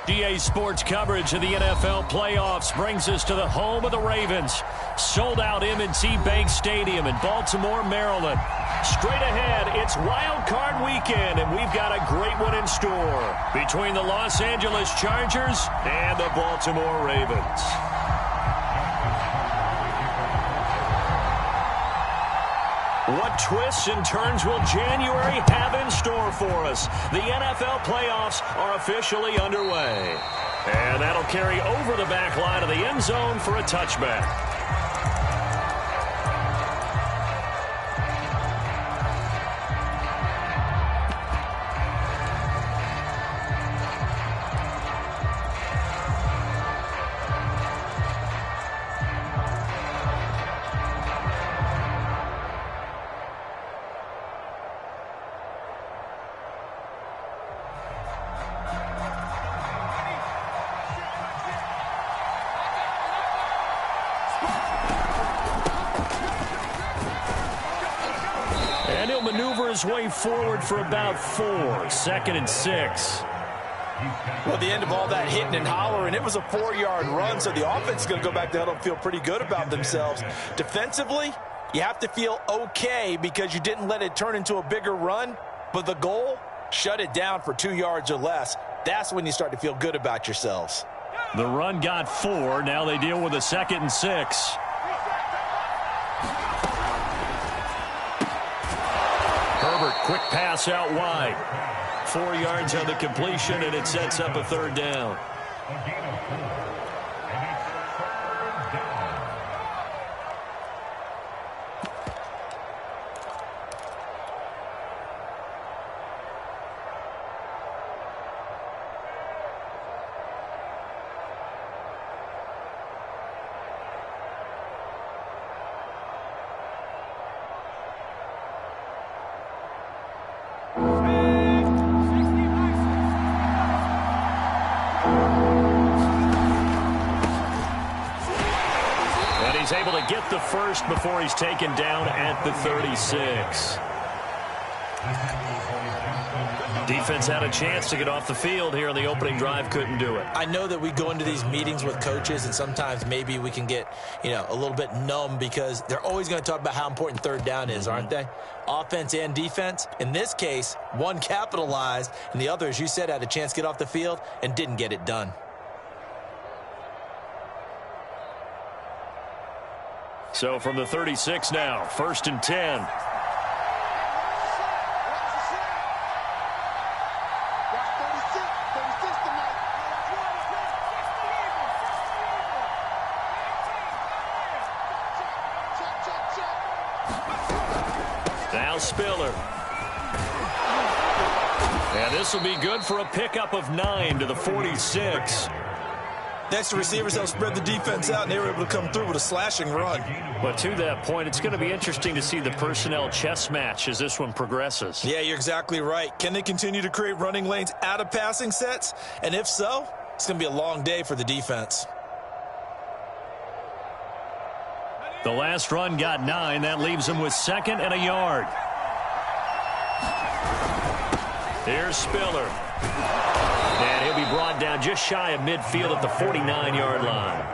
EA Sports coverage of the NFL playoffs brings us to the home of the Ravens. Sold out M&T Bank Stadium in Baltimore, Maryland. Straight ahead, it's Wild Card Weekend, and we've got a great one in store between the Los Angeles Chargers and the Baltimore Ravens. What twists and turns will January have in store for us? The NFL playoffs are officially underway. And that'll carry over the back line of the end zone for a touchback. His way forward for about 4. 2nd and 6. Well, at the end of all that hitting and hollering, it was a 4-yard run, so the offense is going to go back to huddle and feel pretty good about themselves. Defensively, you have to feel okay because you didn't let it turn into a bigger run, but the goal, shut it down for 2 yards or less. That's when you start to feel good about yourselves. The run got 4. Now they deal with a 2nd and 6. Herbert, quick pass out wide. 4 yards on the completion, and it sets up a 3rd down. Able to get the first before he's taken down at the 36. Defense had a chance to get off the field here on the opening drive, couldn't do it. I know that we go into these meetings with coaches, and sometimes maybe we can get, a little bit numb because they're always going to talk about how important 3rd down is, aren't they? Offense and defense. In this case, one capitalized, and the other, as you said, had a chance to get off the field and didn't get it done. So from the 36 now, 1st and 10. Now Spiller. And this will be good for a pickup of 9 to the 46. Next, the receivers help spread the defense out, and they were able to come through with a slashing run. But to that point, it's going to be interesting to see the personnel chess match as this one progresses. Yeah, you're exactly right. Can they continue to create running lanes out of passing sets? And if so, it's going to be a long day for the defense. The last run got 9. That leaves him with 2nd and a yard. Here's Spiller. And he'll be brought down just shy of midfield at the 49-yard line.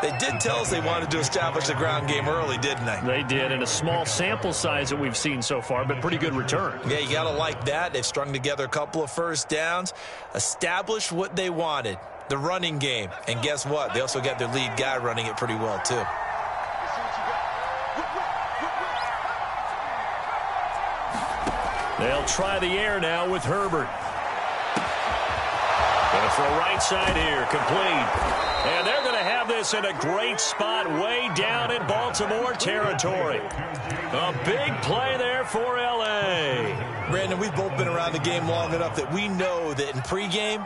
They did tell us they wanted to establish the ground game early, didn't they? They did, and a small sample size that we've seen so far, but pretty good return. Yeah, you got to like that. They've strung together a couple of 1st downs, established what they wanted, the running game. And guess what? They also got their lead guy running it pretty well, too. They'll try the air now with Herbert. And for a right side here, complete. And they're going to have this in a great spot way down in Baltimore territory. A big play there for L.A. Brandon, we've both been around the game long enough that we know that in pregame,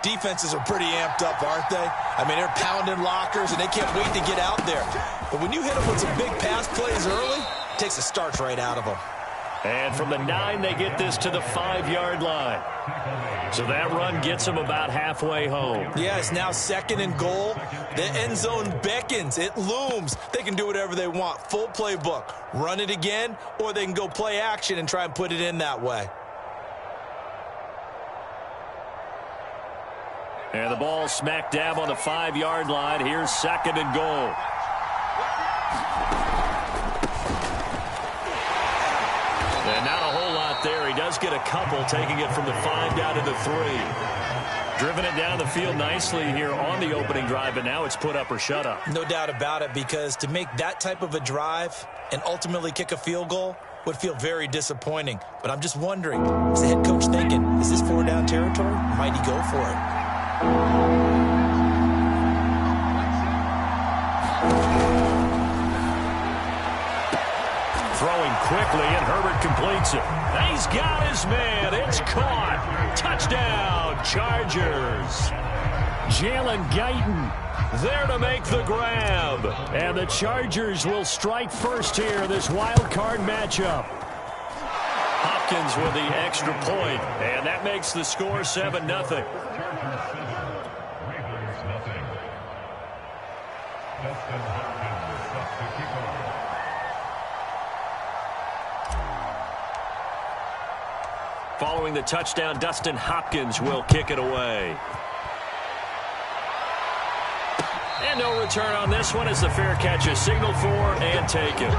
defenses are pretty amped up, aren't they? I mean, they're pounding lockers, and they can't wait to get out there. But when you hit them with some big pass plays early, it takes the starch right out of them. And from the 9, they get this to the 5-yard line. So that run gets them about halfway home. Yeah, it's now 2nd and goal. The end zone beckons. It looms. They can do whatever they want. Full playbook. Run it again, or they can go play action and try and put it in that way. And the ball smack dab on the 5-yard line. Here's 2nd and goal. And not a whole lot there. He does get a couple, taking it from the 5 down to the 3. Driven it down the field nicely here on the opening drive, but now it's put up or shut up. No doubt about it, because to make that type of a drive and ultimately kick a field goal would feel very disappointing. But I'm just wondering, is the head coach thinking, is this 4-down territory? Might he go for it? Throwing quickly, and Herbert completes it. He's got his man. It's caught. Touchdown, Chargers. Jalen Guyton there to make the grab. And the Chargers will strike first here, this wild card matchup. Hopkins with the extra point, and that makes the score 7-0. Following the touchdown, Dustin Hopkins will kick it away. And no return on this one as the fair catch is signaled for and taken.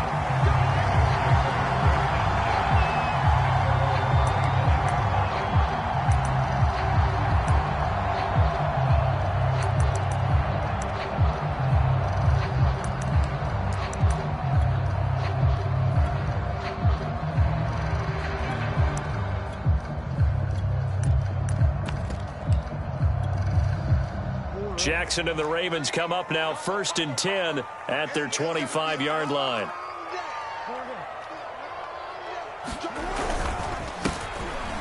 Jackson and the Ravens come up now 1st and 10 at their 25-yard line.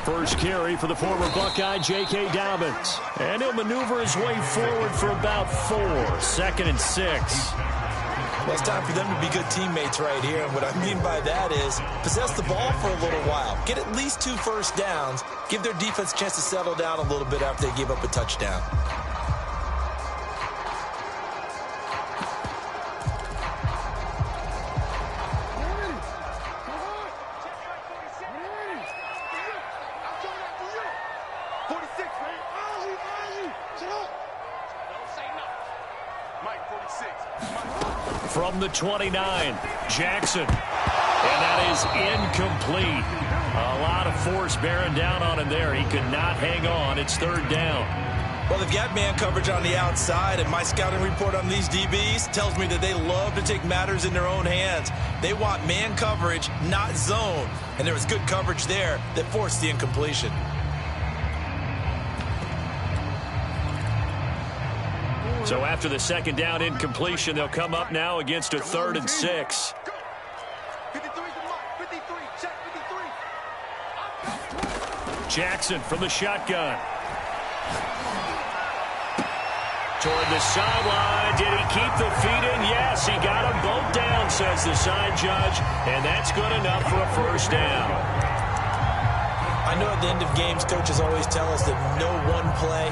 First carry for the former Buckeye, J.K. Dobbins. And he'll maneuver his way forward for about 4. 2nd and 6. Well, it's time for them to be good teammates right here. And what I mean by that is possess the ball for a little while. Get at least 2 first downs. Give their defense a chance to settle down a little bit after they give up a touchdown. From the 29, Jackson. And that is incomplete. A lot of force bearing down on him there. He could not hang on. It's 3rd down. Well, they've got man coverage on the outside, and my scouting report on these DBs tells me that they love to take matters in their own hands. They want man coverage, not zone. And there was good coverage there that forced the incompletion. So after the 2nd down incompletion, they'll come up now against a 3rd and 6. Jackson from the shotgun. Toward the sideline. Did he keep the feet in? Yes, he got them both down, says the side judge. And that's good enough for a 1st down. I know at the end of games, coaches always tell us that no one play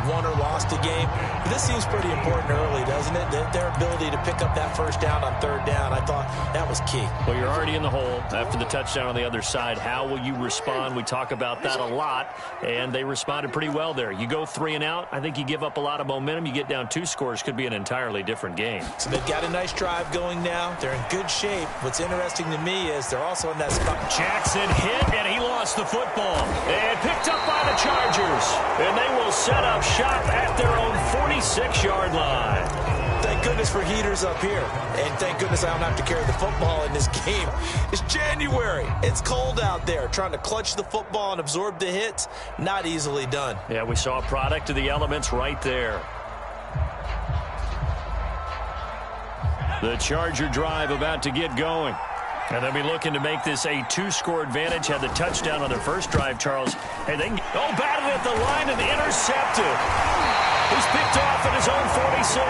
won or lost a game. But this seems pretty important early, doesn't it? Their ability to pick up that 1st down on 3rd down, I thought that was key. Well, you're already in the hole after the touchdown on the other side. How will you respond? We talk about that a lot, and they responded pretty well there. You go 3 and out, I think you give up a lot of momentum. You get down 2 scores, could be an entirely different game. So they've got a nice drive going now. They're in good shape. What's interesting to me is they're also in that spot. Jackson hit, and he lost the football. And picked up by the Chargers. And they will set up shop at their own 46-yard line. Thank goodness for heaters up here. And thank goodness I don't have to carry the football in this game. It's January. It's cold out there. Trying to clutch the football and absorb the hits, not easily done. Yeah, we saw a product of the elements right there. The Charger drive about to get going. And they'll be looking to make this a 2-score advantage. Had the touchdown on their first drive, Charles. Hey, they batted at the line and intercepted. He's picked off at his own 46.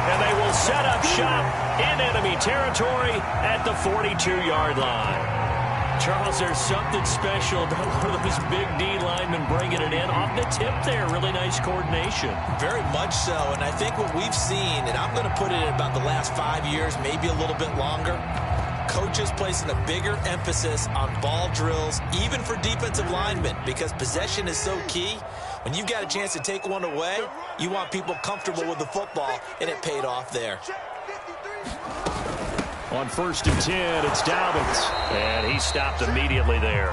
And they will set up shop in enemy territory at the 42-yard line. Charles, there's something special about one of those big D linemen bringing it in. Off the tip there, really nice coordination. Very much so, and I think what we've seen, and I'm going to put it in about the last 5 years, maybe a little bit longer, coaches placing a bigger emphasis on ball drills, even for defensive linemen, because possession is so key. When you've got a chance to take one away, you want people comfortable with the football, and it paid off there. On 1st and 10, it's Dobbins. And he stopped immediately there.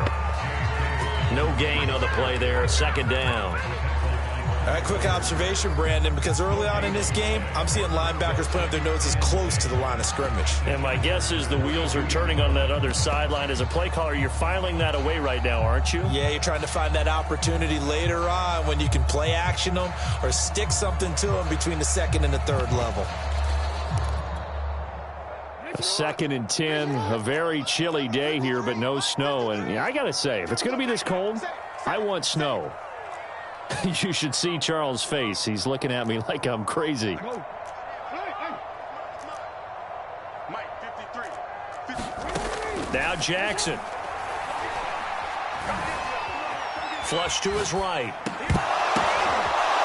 No gain on the play there. 2nd down. All right, quick observation, Brandon, because early on in this game, I'm seeing linebackers putting up their noses close to the line of scrimmage. And my guess is the wheels are turning on that other sideline. As a play caller, you're filing that away right now, aren't you? Yeah, you're trying to find that opportunity later on when you can play action them or stick something to them between the 2nd and the 3rd level. 2nd and 10, a very chilly day here, but no snow. And I got to say, if it's going to be this cold, I want snow. You should see Charles' face. He's looking at me like I'm crazy. Now Jackson. Flush to his right.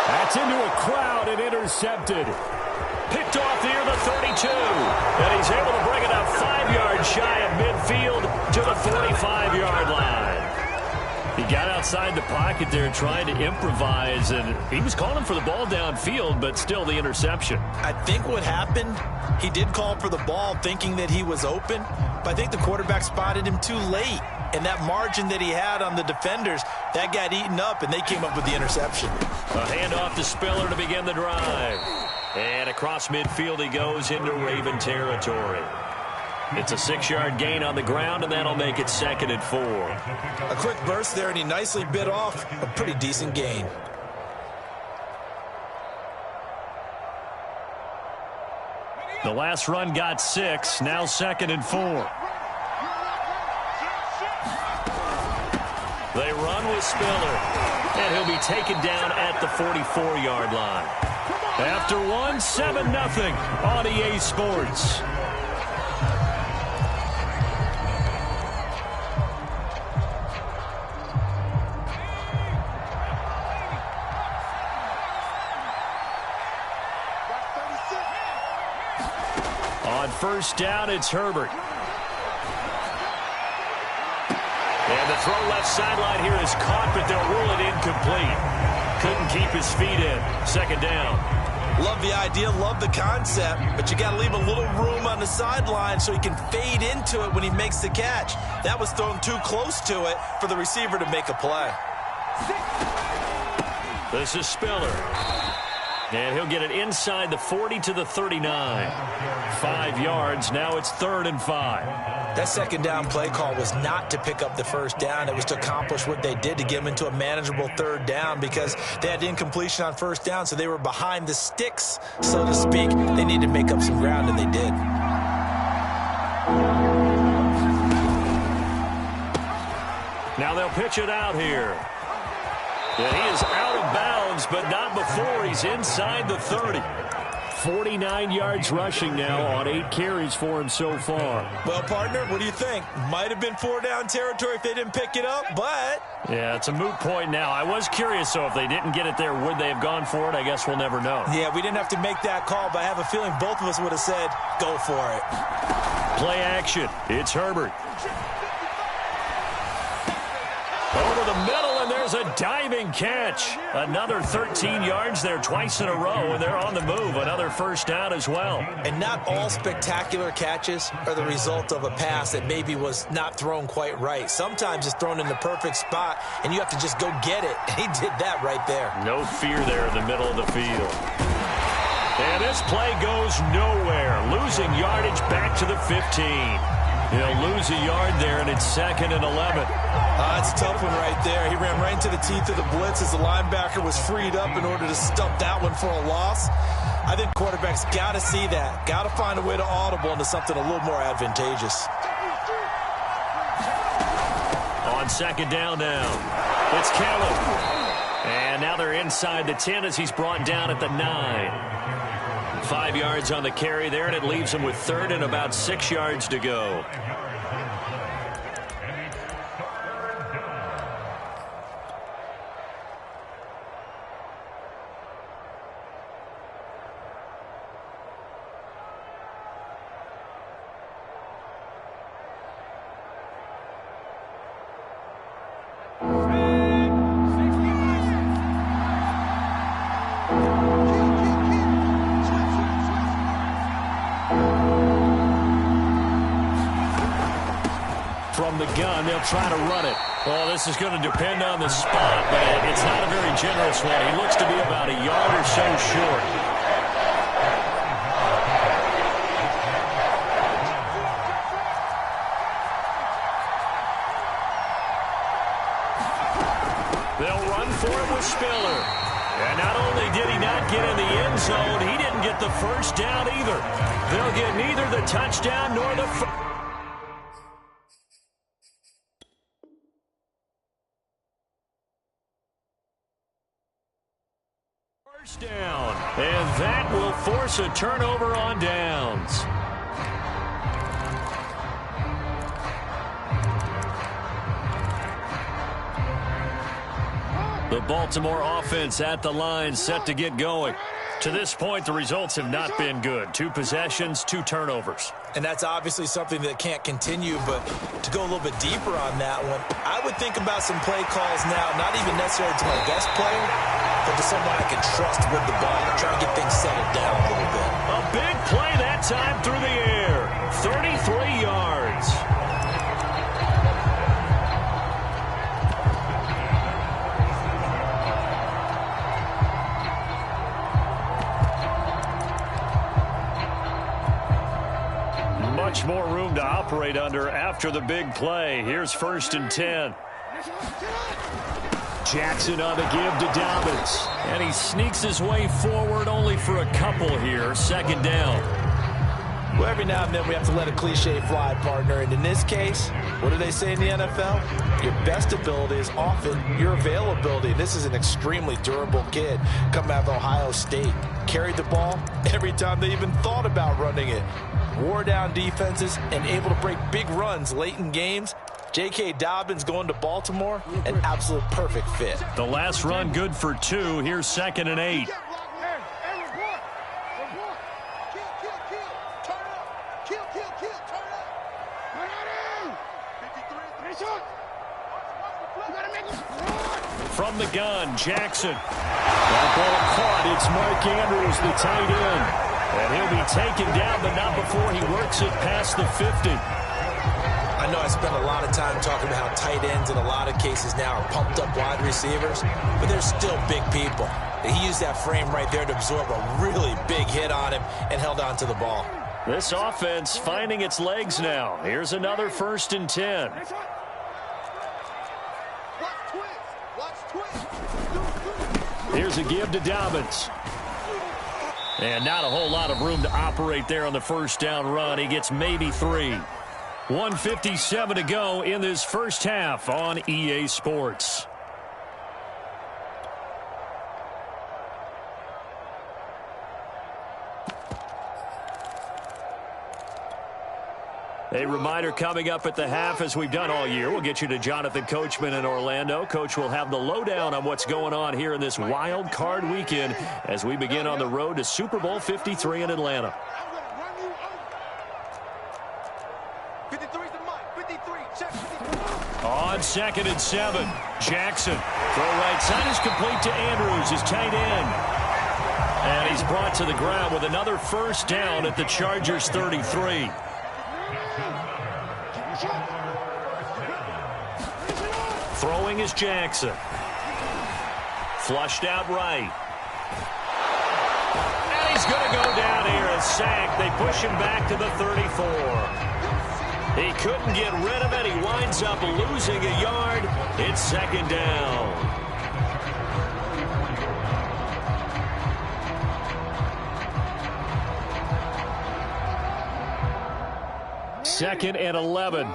That's into a crowd and intercepted. Picked off near the 32. And he's able to bring it up 5 yards shy of midfield to the 45-yard line. He got outside the pocket there trying to improvise, and he was calling for the ball downfield, but still the interception. I think what happened, he did call for the ball thinking that he was open, but I think the quarterback spotted him too late. And that margin that he had on the defenders, that got eaten up, and they came up with the interception. A handoff to Spiller to begin the drive. And across midfield he goes into Raven territory. It's a 6-yard gain on the ground, and that'll make it 2nd and 4. A quick burst there, and he nicely bit off a pretty decent gain. The last run got 6, now 2nd and 4. They run with Spiller, and he'll be taken down at the 44-yard line. After 1, 7-0 on EA Sports. On 1st down, it's Herbert. And the throw left sideline here is caught, but they'll rule it incomplete. Couldn't keep his feet in. 2nd down. Love the idea, love the concept, but you got to leave a little room on the sideline so he can fade into it when he makes the catch. That was thrown too close to it for the receiver to make a play. This is Spiller. And he'll get it inside the 40 to the 39. 5 yards. Now it's 3rd and 5. That 2nd down play call was not to pick up the 1st down. It was to accomplish what they did to get them into a manageable 3rd down because they had incompletion on 1st down, so they were behind the sticks, so to speak. They needed to make up some ground, and they did. Now they'll pitch it out here. And he is out of bounds, but not before he's inside the 30. 49 yards rushing now on 8 carries for him so far. Well, partner, what do you think? Might have been 4-down territory if they didn't pick it up, but... Yeah, it's a moot point now. I was curious, so if they didn't get it there, would they have gone for it? I guess we'll never know. Yeah, we didn't have to make that call, but I have a feeling both of us would have said, go for it. Play action. It's Herbert. Over the middle, and there's a diving catch. Another 13 yards there twice in a row, and they're on the move. Another 1st down as well. And not all spectacular catches are the result of a pass that maybe was not thrown quite right. Sometimes it's thrown in the perfect spot, and you have to just go get it. And he did that right there. No fear there in the middle of the field. And this play goes nowhere. Losing yardage back to the 15. He'll lose a yard there, and it's 2nd and 11. It's a tough one right there. He ran right into the teeth of the blitz as the linebacker was freed up in order to stump that one for a loss. I think quarterbacks got to see that. Got to find a way to audible into something a little more advantageous. On 2nd down now, it's Kelly. And now they're inside the 10 as he's brought down at the 9. 5 yards on the carry there, and it leaves him with 3rd and about 6 yards to go. from the gun. They'll try to run it. Well, this is going to depend on the spot, but it's not a very generous one. He looks to be about a yard or so short. They'll run for it with Spiller. And not only did he not get in the end zone, he didn't get the first down either. They'll get neither the touchdown nor the first down. And that will force a turnover on downs. The Baltimore offense at the line, set to get going. To this point, the results have not been good. 2 possessions, 2 turnovers. And that's obviously something that can't continue, but to go a little bit deeper on that one, I would think about some play calls now, not even necessarily to my best player, but to someone I can trust with the ball, try to get things settled down a little bit. A big play that time through the air. 33 yards. Much more room to operate under after the big play. Here's 1st and 10. Jackson on the give to Dobbins. And he sneaks his way forward only for a couple here. 2nd down. Well, every now and then we have to let a cliche fly, partner. And in this case, what do they say in the NFL? Your best ability is often your availability. This is an extremely durable kid coming out of Ohio State. Carried the ball every time they even thought about running it. Wore down defenses and able to break big runs late in games. J.K. Dobbins going to Baltimore, an absolute perfect fit. The last run good for 2. Here's 2nd and 8. From the gun, Jackson. That ball caught. It's Mark Andrews, the tight end. And he'll be taken down, but not before he works it past the 50. I know I spent a lot of time talking about how tight ends in a lot of cases now are pumped up wide receivers, but they're still big people. And he used that frame right there to absorb a really big hit on him and held on to the ball. This offense finding its legs now. Here's another 1st and 10. Here's a give to Dobbins. And not a whole lot of room to operate there on the 1st down run. He gets maybe 3. 1:57 to go in this first half on EA Sports. A reminder coming up at the half, as we've done all year. We'll get you to Jonathan Coachman in Orlando. Coach will have the lowdown on what's going on here in this wild card weekend as we begin on the road to Super Bowl 53 in Atlanta. On 2nd and 7, Jackson. Throw right side is complete to Andrews, his tight end. And he's brought to the ground with another 1st down at the Chargers' 33. Throwing is Jackson. Flushed out right. And he's going to go down here, a sack. They push him back to the 34. He couldn't get rid of it. He winds up losing a yard. It's 2nd down. Second and 11.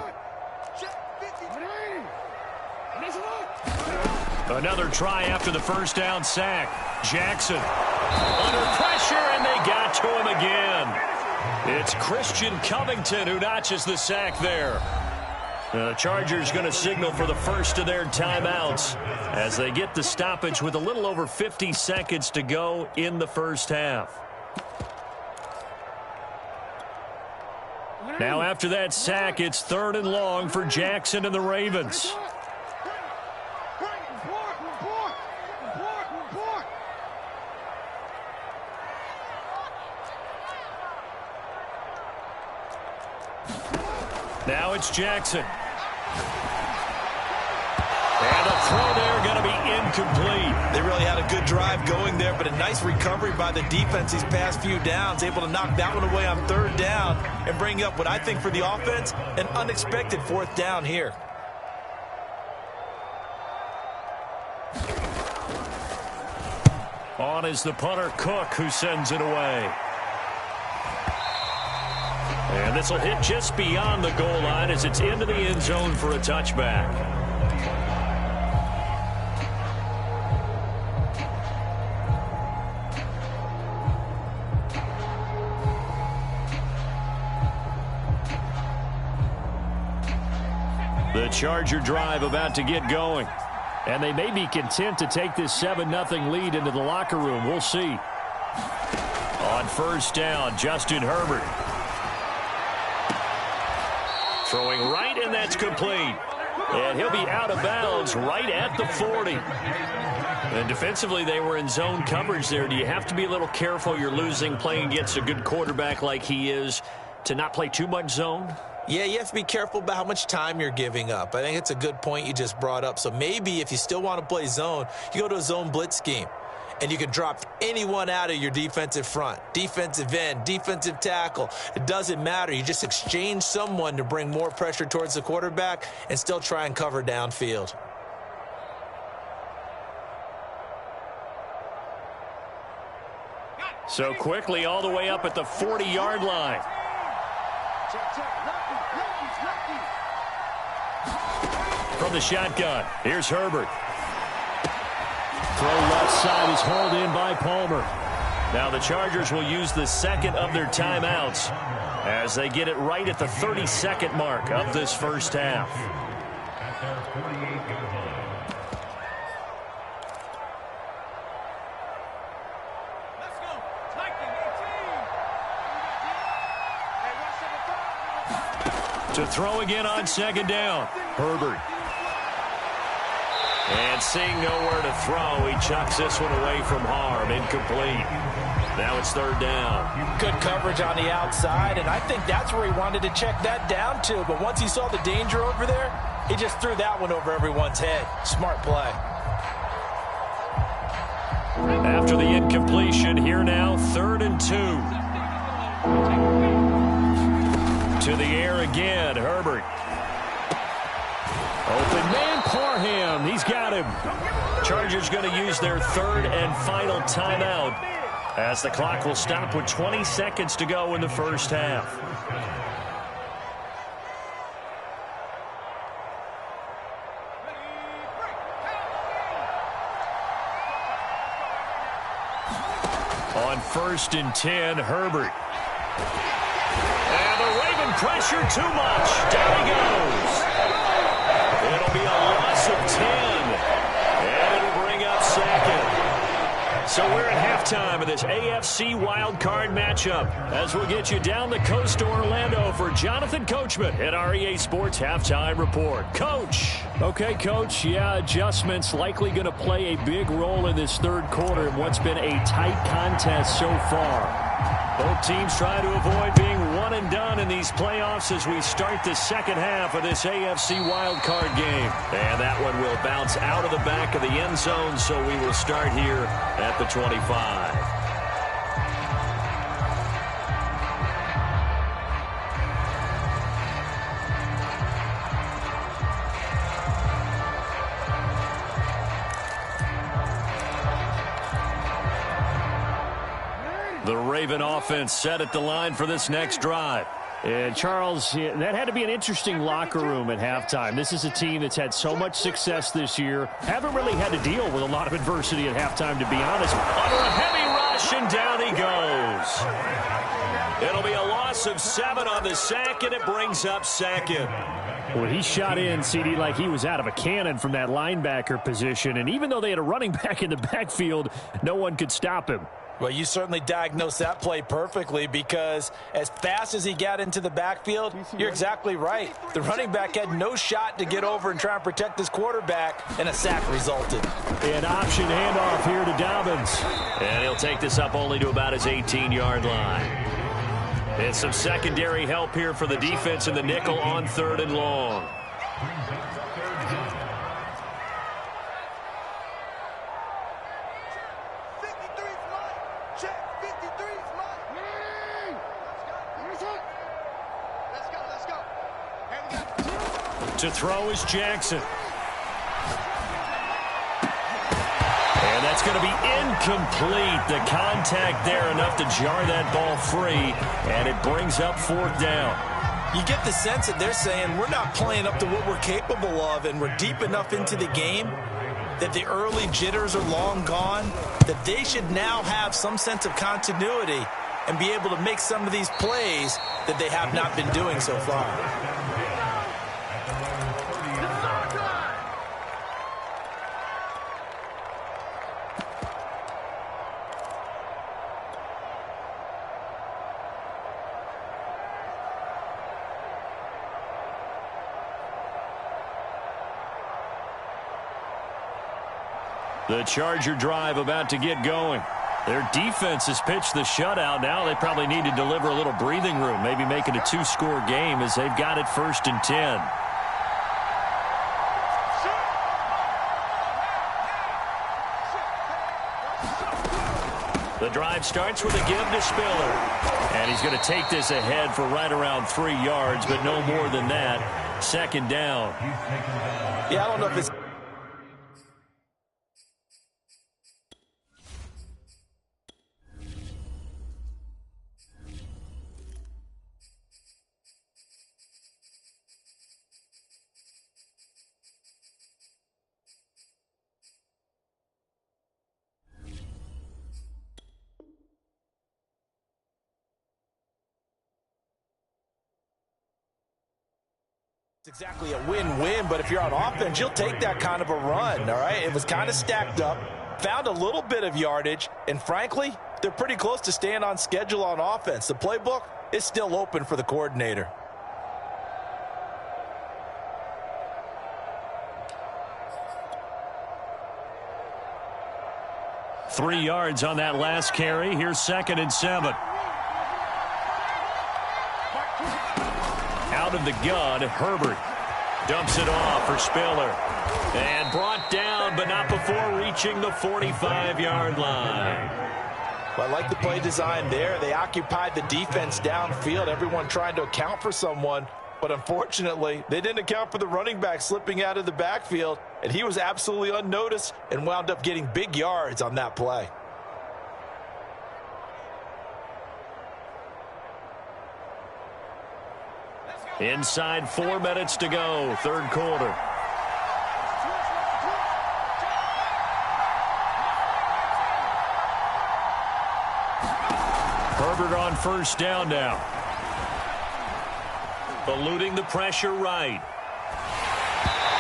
Another try after the 1st down sack. Jackson under pressure, and they got to him again. It's Christian Covington who notches the sack there. The Chargers going to signal for the first of their timeouts as they get the stoppage with a little over 50 seconds to go in the first half. Now after that sack, it's 3rd and long for Jackson and the Ravens. Now it's Jackson. And the throw there going to be incomplete. They really had a good drive going there, but a nice recovery by the defense these past few downs, able to knock that one away on 3rd down and bring up what I think for the offense, an unexpected 4th down here. On is the punter, Cook, who sends it away. And this will hit just beyond the goal line as it's into the end zone for a touchback. The Charger drive about to get going. And they may be content to take this 7-0 lead into the locker room. We'll see. On 1st down, Justin Herbert. Throwing right, and that's complete. And he'll be out of bounds right at the 40. And defensively, they were in zone coverage there. Do you have to be a little careful? You're losing playing against a good quarterback like he is to not play too much zone? Yeah, you have to be careful about how much time you're giving up. I think it's a good point you just brought up. So maybe if you still want to play zone, you go to a zone blitz scheme. And you can drop anyone out of your defensive front, defensive end, defensive tackle. It doesn't matter. You just exchange someone to bring more pressure towards the quarterback and still try and cover downfield. So quickly all the way up at the 40-yard line. From the shotgun, here's Herbert. Throw left side is hauled in by Palmer. Now the Chargers will use the 2nd of their timeouts as they get it right at the 32nd mark of this 1st half. To throw again on 2nd down, Herbert. And seeing nowhere to throw, he chucks this one away from harm. Incomplete. Now it's 3rd down. Good coverage on the outside, and I think that's where he wanted to check that down to. But once he saw the danger over there, he just threw that one over everyone's head. Smart play. After the incompletion, here now, 3rd and 2. To the air again, Herbert. Open man, Parham. He's got him. Chargers going to use their 3rd and final timeout as the clock will stop with 20 seconds to go in the 1st half. On 1st and 10, Herbert. And the Raven pressure too much. Down he goes. It'll be a loss of 10. And it'll bring up 2nd. So we're at halftime of this AFC wildcard matchup as we'll get you down the coast to Orlando for Jonathan Coachman at our EA Sports Halftime Report. Coach. Okay, Coach. Yeah, adjustments likely going to play a big role in this 3rd quarter in what's been a tight contest so far. Both teams trying to avoid being one and done in these playoffs as we start the 2nd half of this AFC wildcard game. And that one will bounce out of the back of the end zone, so we will start here at the 25. The Raven offense set at the line for this next drive. And, Charles, that had to be an interesting locker room at halftime. This is a team that's had so much success this year. Haven't really had to deal with a lot of adversity at halftime, to be honest. Under a heavy rush, and down he goes. It'll be a loss of 7 on the sack, and it brings up 2nd. Well, he shot in, CD, like he was out of a cannon from that linebacker position. And even though they had a running back in the backfield, no one could stop him. Well, you certainly diagnosed that play perfectly because as fast as he got into the backfield, you're exactly right. The running back had no shot to get over and try and protect his quarterback, and a sack resulted. An option handoff here to Dobbins. And he'll take this up only to about his 18-yard line. And some secondary help here for the defense in the nickel on 3rd and long. To throw is Jackson. And that's going to be incomplete. The contact there enough to jar that ball free, and it brings up 4th down. You get the sense that they're saying we're not playing up to what we're capable of, and we're deep enough into the game that the early jitters are long gone, that they should now have some sense of continuity and be able to make some of these plays that they have not been doing so far. The Charger drive about to get going. Their defense has pitched the shutout. Now they probably need to deliver a little breathing room, maybe make it a 2-score game as they've got it 1st and 10. The drive starts with a give to Spiller. And he's going to take this ahead for right around 3 yards, but no more than that. 2nd down. Yeah, I don't know if it's... It's exactly a win-win, but if you're on offense, you'll take that kind of a run, all right? It was kind of stacked up, found a little bit of yardage, and frankly, they're pretty close to staying on schedule on offense. The playbook is still open for the coordinator. Three yards on that last carry. Here's 2nd and 7. Out of the gun, Herbert dumps it off for Spiller. And brought down, but not before reaching the 45-yard line. Well, I like the play design there. They occupied the defense downfield, everyone trying to account for someone. But unfortunately, they didn't account for the running back slipping out of the backfield, and he was absolutely unnoticed and wound up getting big yards on that play. Inside 4 minutes to go, 3rd quarter. Herbert on 1st down now. Eluding the pressure right.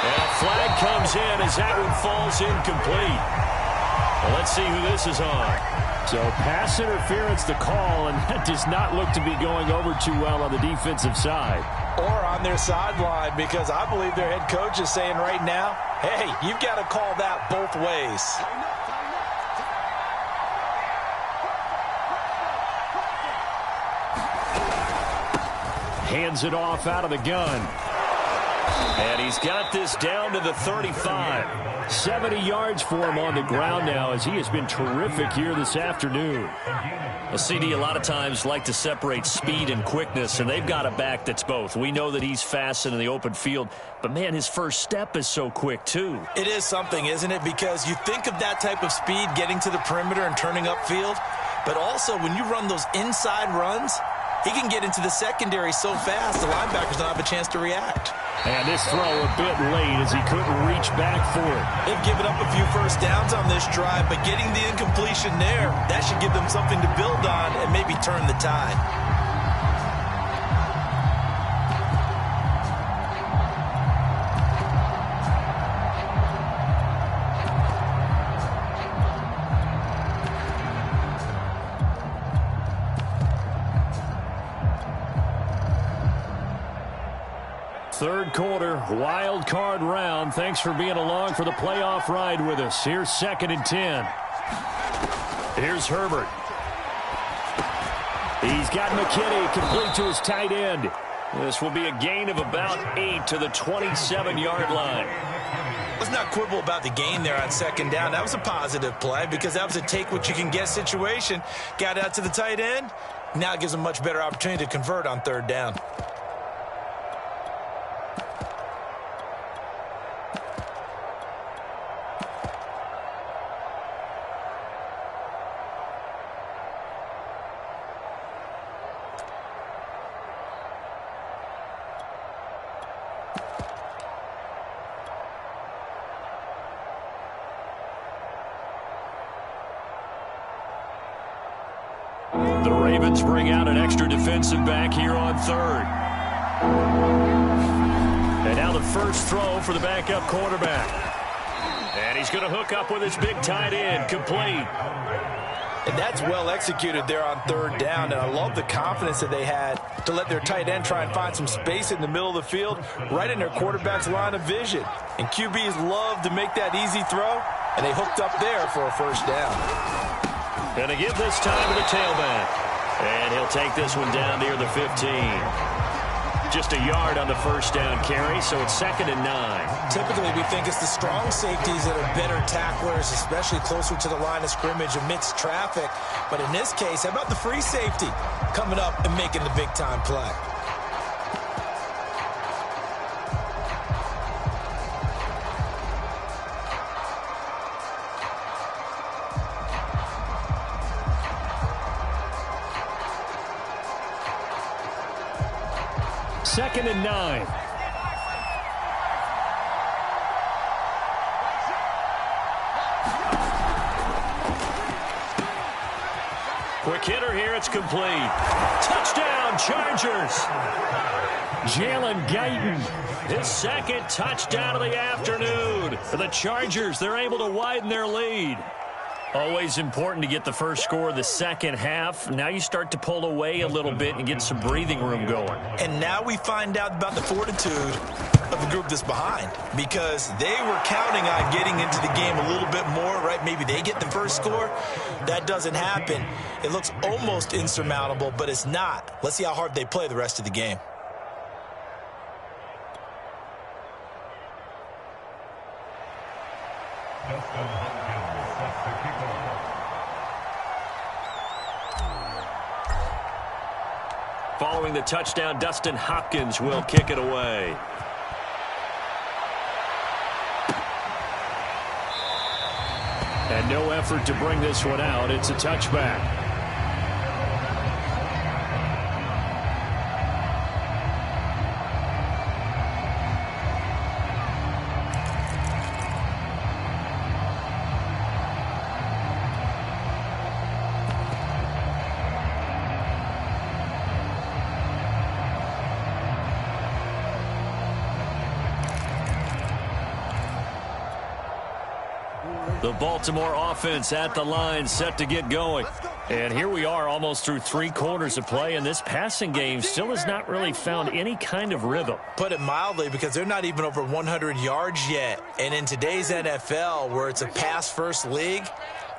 And a flag comes in as that one falls incomplete. Well, let's see who this is on. So pass interference the call, and that does not look to be going over too well on the defensive side. Or on their sideline, because I believe their head coach is saying right now, hey, you've got to call that both ways. Hands it off out of the gun. And he's got this down to the 35. 70 yards for him on the ground now as he has been terrific here this afternoon. A CD a lot of times like to separate speed and quickness, and they've got a back that's both. We know that he's fast in the open field, but, man, his first step is so quick, too. It is something, isn't it? Because you think of that type of speed getting to the perimeter and turning upfield, but also when you run those inside runs, he can get into the secondary so fast the linebackers don't have a chance to react. And this throw a bit late as he couldn't reach back for it. They've given up a few first downs on this drive, but getting the incompletion there, that should give them something to build on and maybe turn the tide. Third quarter, wild card round. Thanks for being along for the playoff ride with us. Here's 2nd and 10. Here's Herbert. He's got McKinney complete to his tight end. This will be a gain of about 8 to the 27-yard line. Let's not quibble about the gain there on second down. That was a positive play because that was a take-what-you-can-get situation. Got out to the tight end. Now it gives them a much better opportunity to convert on third down. The Ravens bring out an extra defensive back here on third. And now the first throw for the backup quarterback. And he's going to hook up with his big tight end, complete. And that's well executed there on third down. And I love the confidence that they had to let their tight end try and find some space in the middle of the field, right in their quarterback's line of vision. And QBs love to make that easy throw, and they hooked up there for a first down. And to give this time to the tailback. And he'll take this one down near the 15. Just a yard on the first down carry, so it's 2nd and 9. Typically, we think it's the strong safeties that are better tacklers, especially closer to the line of scrimmage amidst traffic. But in this case, how about the free safety coming up and making the big-time play? Second and 9. Quick hitter here. It's complete. Touchdown, Chargers. Jalen Guyton, his second touchdown of the afternoon. For the Chargers, they're able to widen their lead. Always important to get the first score of the second half. Now you start to pull away a little bit and get some breathing room going. And now we find out about the fortitude of the group that's behind, because they were counting on getting into the game a little bit more, right? Maybe they get the first score. That doesn't happen. It looks almost insurmountable, but it's not. Let's see how hard they play the rest of the game. Following the touchdown, Dustin Hopkins will kick it away. And no effort to bring this one out. It's a touchback. The Baltimore offense at the line, set to get going. And here we are almost through 3 quarters of play, and this passing game still has not really found any kind of rhythm. Put it mildly, because they're not even over 100 yards yet. And in today's NFL, where it's a pass-first league,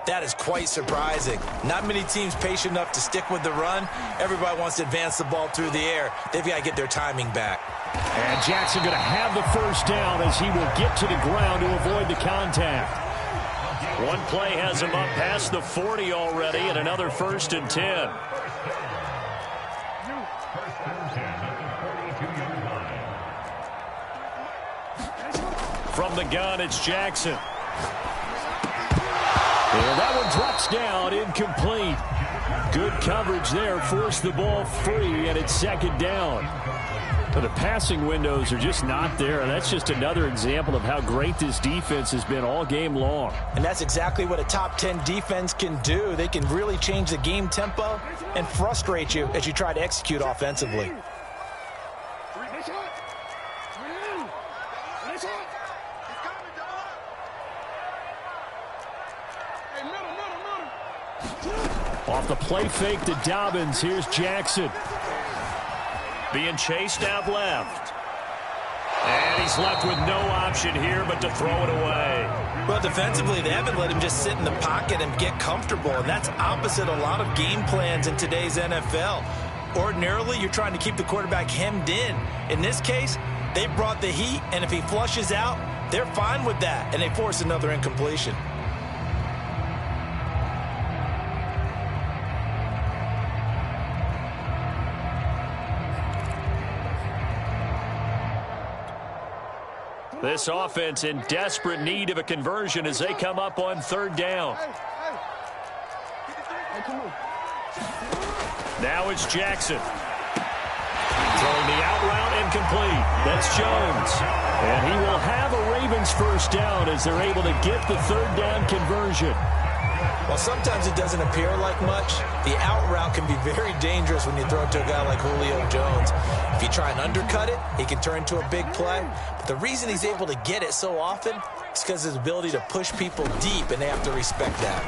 that is quite surprising. Not many teams patient enough to stick with the run. Everybody wants to advance the ball through the air. They've got to get their timing back. And Jackson going to have the first down as he will get to the ground to avoid the contact. One play has him up past the 40 already, and another 1st and 10. From the gun, it's Jackson. And that one drops down, incomplete. Good coverage there, forced the ball free, and it's 2nd down. But the passing windows are just not there. That's just another example of how great this defense has been all game long. And that's exactly what a top 10 defense can do. They can really change the game tempo and frustrate you as you try to execute offensively. Off the play fake to Dobbins, here's Jackson. Being chased out left. And he's left with no option here but to throw it away. Well, defensively, they haven't let him just sit in the pocket and get comfortable, and that's opposite a lot of game plans in today's NFL. Ordinarily, you're trying to keep the quarterback hemmed in. In this case, they brought the heat, and if he flushes out, they're fine with that, and they force another incompletion. This offense in desperate need of a conversion as they come up on third down. Now it's Jackson. Throwing the out route and complete. That's Jones. And he will have a Ravens first down as they're able to get the third down conversion. While sometimes it doesn't appear like much, the out route can be very dangerous when you throw it to a guy like Julio Jones. If you try and undercut it, he can turn into a big play. But the reason he's able to get it so often is because of his ability to push people deep, and they have to respect that.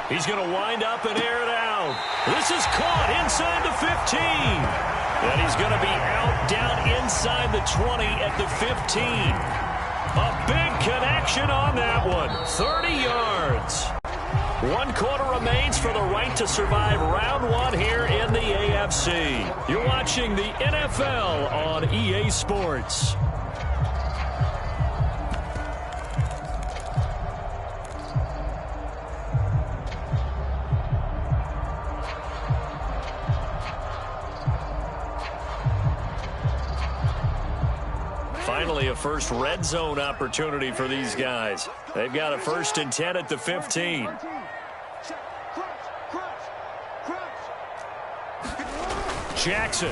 He's going to wind up and air it out. This is caught inside the 15. And he's going to be out down inside the 20 at the 15. A big connection on that one. 30 yards. 1 quarter remains for the right to survive round 1 here in the AFC. You're watching the NFL on EA Sports. Finally, a first red zone opportunity for these guys. They've got a 1st and 10 at the 15. Jackson.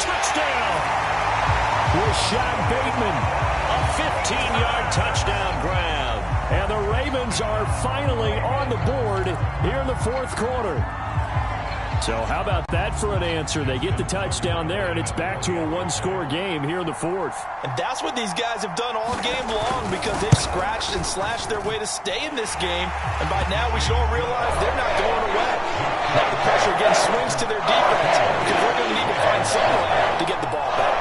Touchdown. Rashad Bateman. A 15-yard touchdown grab. And the Ravens are finally on the board here in the 4th quarter. So how about that for an answer? They get the touchdown there, and it's back to a 1-score game here in the 4th. And that's what these guys have done all game long, because they've scratched and slashed their way to stay in this game. And by now, we should all realize they're not going away. Now the pressure again swings to their defense, because they're going to need to find someone to get the ball back.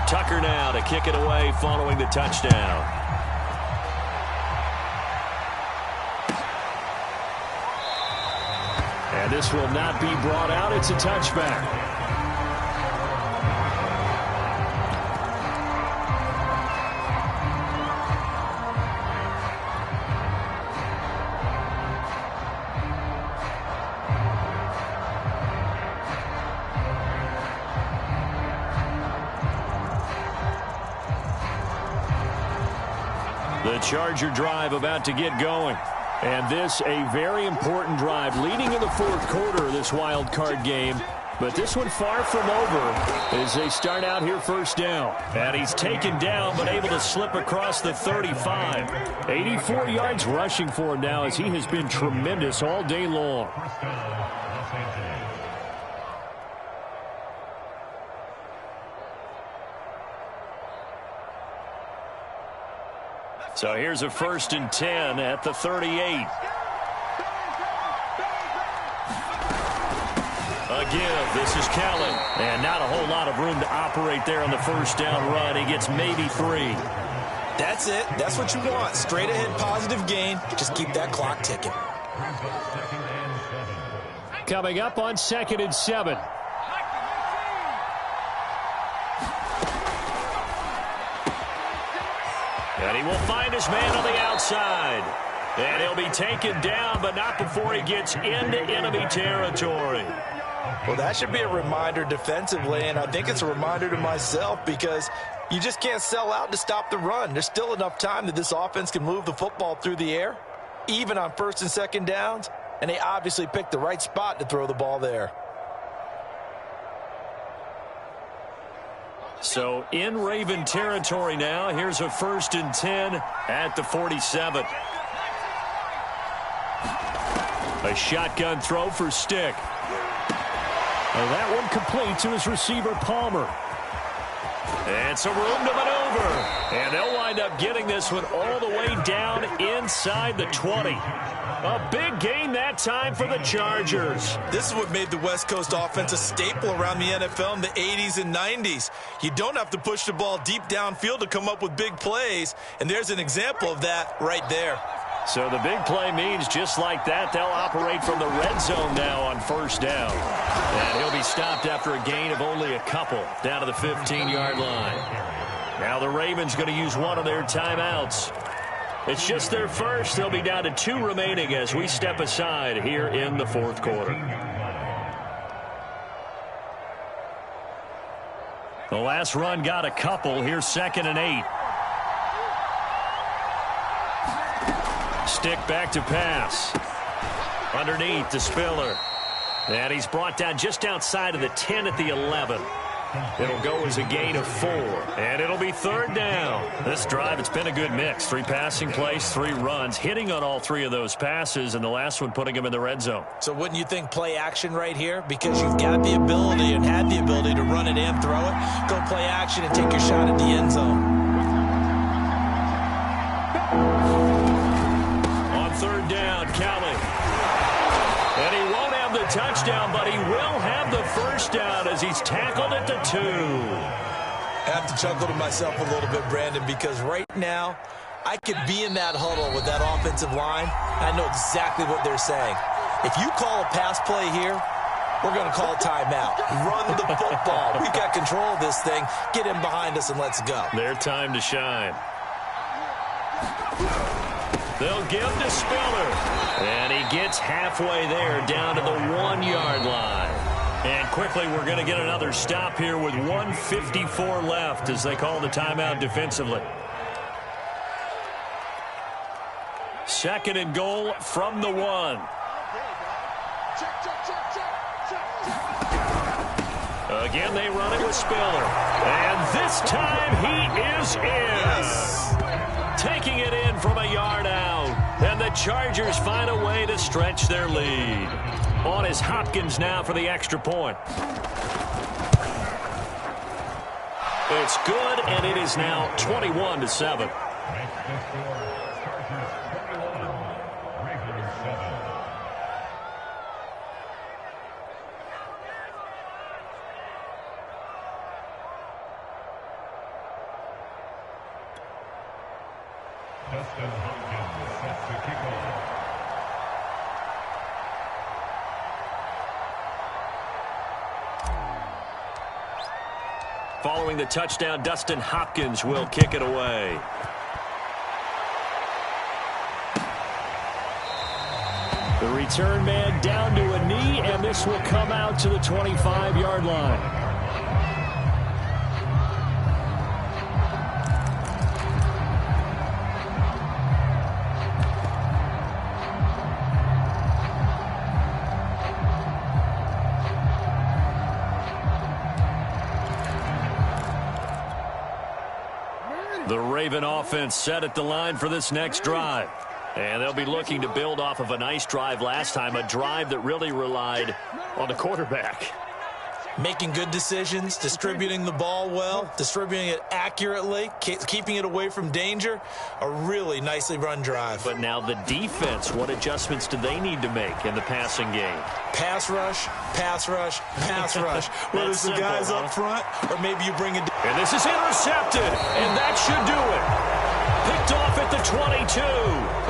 Tucker now to kick it away following the touchdown. And this will not be brought out. It's a touchback. The Charger drive about to get going. And this a very important drive leading in the 4th quarter of this wild card game. But this one far from over as they start out here first down. And he's taken down but able to slip across the 35. 84 yards rushing for him now as he has been tremendous all day long. So here's a 1st and 10 at the 38. A give. This is Kellen. And not a whole lot of room to operate there on the first down run. He gets maybe 3. That's it. That's what you want. Straight ahead positive gain. Just keep that clock ticking. Coming up on 2nd and 7. And he will find his man on the outside. And he'll be taken down, but not before he gets into enemy territory. Well, that should be a reminder defensively, and I think it's a reminder to myself, because you just can't sell out to stop the run. There's still enough time that this offense can move the football through the air, even on 1st and 2nd downs, and they obviously picked the right spot to throw the ball there. So in Raven territory now. Here's a 1st and 10 at the 47. A shotgun throw for Stick. And that one complete to his receiver, Palmer. And some room to maneuver. And they'll wind up getting this one all the way carry down inside the 20. A big gain that time for the Chargers. This is what made the West Coast offense a staple around the NFL in the 80s and 90s. You don't have to push the ball deep downfield to come up with big plays, and there's an example of that right there. So the big play means just like that, they'll operate from the red zone now on first down. And he'll be stopped after a gain of only a couple down to the 15-yard line. Now the Ravens going to use one of their timeouts. It's just their first. They'll be down to 2 remaining as we step aside here in the fourth quarter. The last run got a couple. Here's 2nd and 8. Stick back to pass. Underneath to Spiller. And he's brought down just outside of the 10 at the 11. It'll go as a gain of 4. And it'll be 3rd down. This drive, it's been a good mix. 3 passing plays, 3 runs, hitting on all 3 of those passes, and the last one putting him in the red zone. So wouldn't you think play action right here? Because you've got the ability and had the ability to run it and throw it. Go play action and take your shot at the end zone. On 3rd down, Kelly. And he won't have the touchdown, but he will have the first down as he's tackled at the 2. I have to chuckle to myself a little bit, Brandon, because right now I could be in that huddle with that offensive line. I know exactly what they're saying. If you call a pass play here, we're going to call a timeout. Run the football. We've got control of this thing. Get him behind us and let's go. Their time to shine. They'll give to Spiller. And he gets halfway there down to the 1-yard line. And quickly we're going to get another stop here with 1:54 left as they call the timeout defensively. 2nd and goal from the 1. Again, they run it with Spiller. And this time he is in. Yes. Taking it in from a yard out. And the Chargers find a way to stretch their lead. On is Hopkins now for the extra point. It's good, and it is now 21-7. Following the touchdown, Dustin Hopkins will kick it away. The return man down to a knee, and this will come out to the 25-yard line. The Raven offense set at the line for this next drive. And they'll be looking to build off of a nice drive last time, a drive that really relied on the quarterback. Making good decisions, distributing the ball well, distributing it accurately, keeping it away from danger. A really nicely run drive. But now the defense, what adjustments do they need to make in the passing game? Pass rush, pass rush, pass rush. Whether it's the guys up front or maybe you bring it. And this is intercepted, and that should do it. Picked off at the 22.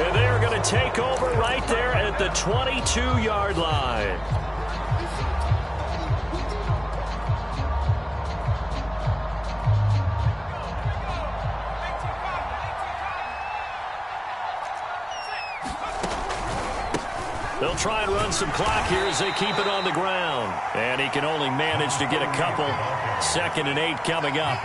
And they are going to take over right there at the 22-yard line. They'll try and run some clock here as they keep it on the ground. And he can only manage to get a couple. 2nd and 8 coming up.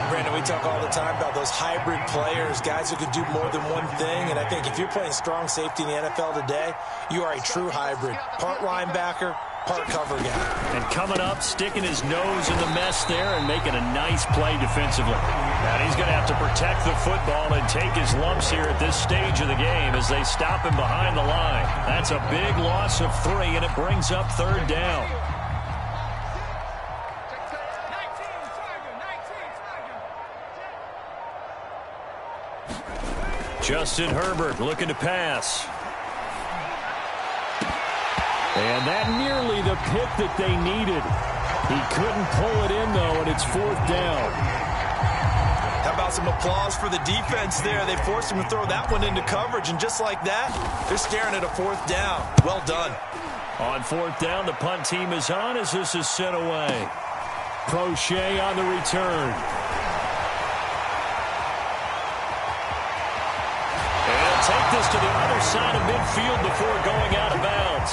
Brandon, we talk all the time about those hybrid players, guys who can do more than one thing. And I think if you're playing strong safety in the NFL today, you are a true hybrid. Part linebacker, part cover guy. And coming up, sticking his nose in the mess there and making a nice play defensively. And he's going to have to protect the football and take his lumps here at this stage of the game as they stop him behind the line. That's a big loss of 3, and it brings up 3rd down. Justin Herbert looking to pass. And that nearly the pick that they needed. He couldn't pull it in, though, and it's 4th down. How about some applause for the defense there? They forced him to throw that one into coverage, and just like that, they're staring at a 4th down. Well done. On 4th down, the punt team is on as this is sent away. Prochet on the return. And take this to the other side of midfield before going out of bounds.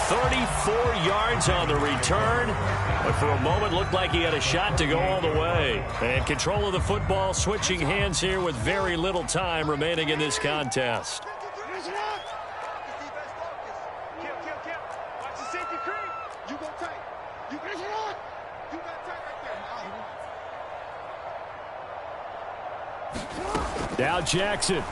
34 yards on the return, but for a moment looked like he had a shot to go all the way. And control of the football switching hands here with very little time remaining in this contest. Now Jackson.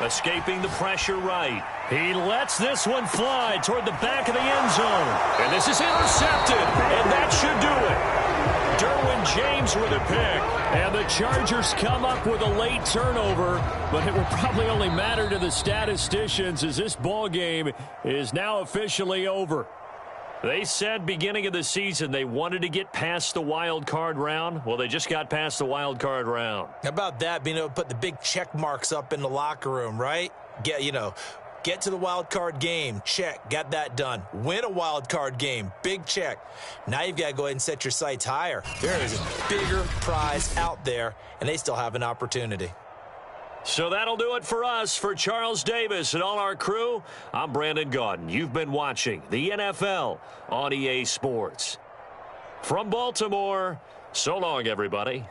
Escaping the pressure right. He lets this one fly toward the back of the end zone. And this is intercepted. And that should do it. Derwin James with a pick. And the Chargers come up with a late turnover. But it will probably only matter to the statisticians as this ball game is now officially over. They said beginning of the season they wanted to get past the wild card round. Well, they just got past the wild card round. How about that, being able to put the big check marks up in the locker room, right? Get to the wild card game, check, got that done. Win a wild card game, big check. Now you've got to go ahead and set your sights higher. There is a bigger prize out there, and they still have an opportunity. So that'll do it for us. For Charles Davis and all our crew, I'm Brandon Gaudin. You've been watching the NFL on EA Sports. From Baltimore, so long, everybody.